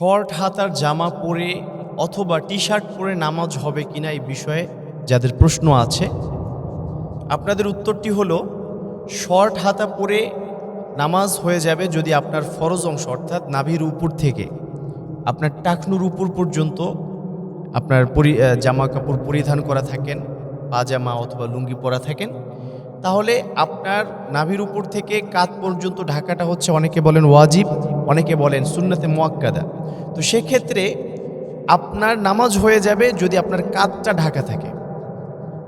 Short হাতার জামা পরে অথবা টি শার্ট পরে নামাজ হবে কিনা এই বিষয়ে যাদের প্রশ্ন আছে, আপনাদের উত্তরটি হলো শর্ট হাতা পরে নামাজ হয়ে যাবে যদি আপনার ফরজ অংশ অর্থাৎ নাভির উপর থেকে আপনার টাকনুর উপর পর্যন্ত আপনার জামা কাপড় পরিধান করা থাকেন, পাজামা অথবা লুঙ্গি পরা থাকেন, তাহলে আপনার নাভির উপর থেকে কাঁধ পর্যন্ত ঢাকাটা হচ্ছে, অনেকে বলেন ওয়াজিব, অনেকে বলেন সুন্নাতে মুআক্কাদা। তো সেক্ষেত্রে আপনার নামাজ হয়ে যাবে যদি আপনার কাঁধটা ঢাকা থাকে।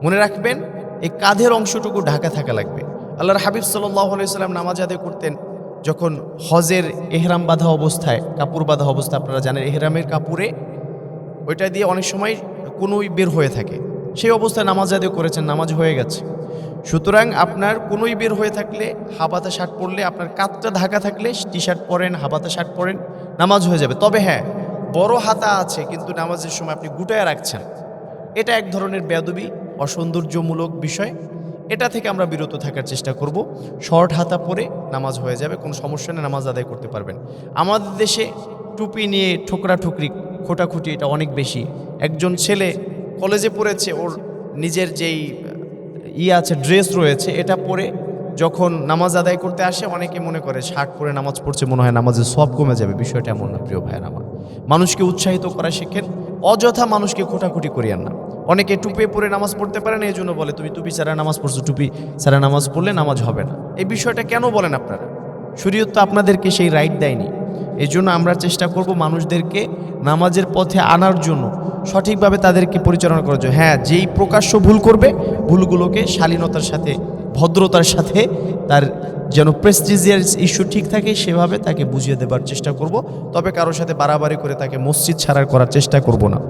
মনে রাখবেন, এই কাঁধের অংশটুকু ঢাকা থাকা লাগবে। আল্লাহর হাবিব সাল্লাল্লাহু আলাইহি সাল্লাম নামাজ আদায় করতেন যখন হজের এহরাম বাঁধা অবস্থায়, কাপড় বাঁধা অবস্থায়, আপনারা জানেন এহরামের কাপড়ে ওইটা দিয়ে অনেক সময় কোনোই বের হয়ে থাকে, সেই অবস্থায় নামাজ আদায় করেছেন, নামাজ হয়ে গেছে। সুতরাং আপনার কোনোই বের হয়ে থাকলে, হাবাতা শার্ট পরলে, আপনার কাঁধটা ঢাকা থাকলে টি শার্ট পরেন, হাবাতা শার্ট পরেন, নামাজ হয়ে যাবে। তবে হ্যাঁ, বড় হাতা আছে কিন্তু নামাজের সময় আপনি গুটায় রাখছেন, এটা এক ধরনের বেয়াদবি, অসৌন্দর্যমূলক বিষয়। এটা থেকে আমরা বিরত থাকার চেষ্টা করব। শর্ট হাতা পরে নামাজ হয়ে যাবে, কোনো সমস্যা নেই, নামাজ আদায় করতে পারবেন। আমাদের দেশে টুপি নিয়ে ঠোকরাঠুকরি, খোটাখুটি এটা অনেক বেশি। একজন ছেলে কলেজে পড়েছে, ওর নিজের যেই আছে ড্রেস রয়েছে, এটা পরে যখন নামাজ আদায় করতে আসে, অনেকে মনে করে শার্ট পরে নামাজ পড়ছে, মনে হয় নামাজের সওয়াব কমে যাবে। বিষয়টা এমন না প্রিয় ভাইয়ের আমার। মানুষকে উৎসাহিত করা শেখেন, অযথা মানুষকে খোটাখুটি করিয়েন না। অনেকে টুপি পরে নামাজ পড়তে পারে না, এই জন্য বলে তুমি টুপি ছাড়া নামাজ পড়ছো, টুপি ছাড়া নামাজ পড়লে নামাজ হবে না। এই বিষয়টা কেন বলেন আপনারা? শরীয়ত তো আপনাদেরকে সেই রাইট দেয়নি। এই জন্য আমরা চেষ্টা করব মানুষদেরকে নামাজের পথে আনার জন্য, সঠিকভাবে তাদেরকে পরিচালনা করার জন্য। হ্যাঁ, যেই প্রকাশ্য ভুল করবে, ভুলগুলোকে শালীনতার সাথে, ভদ্রতার সাথে, তার যেন প্রেস্টিজিয়াস ইস্যু ঠিক থাকে সেভাবে তাকে বুঝিয়ে দেবার চেষ্টা করব। তবে কারোর সাথে বাড়াবাড়ি করে তাকে মসজিদ ছাড়ার করার চেষ্টা করব না।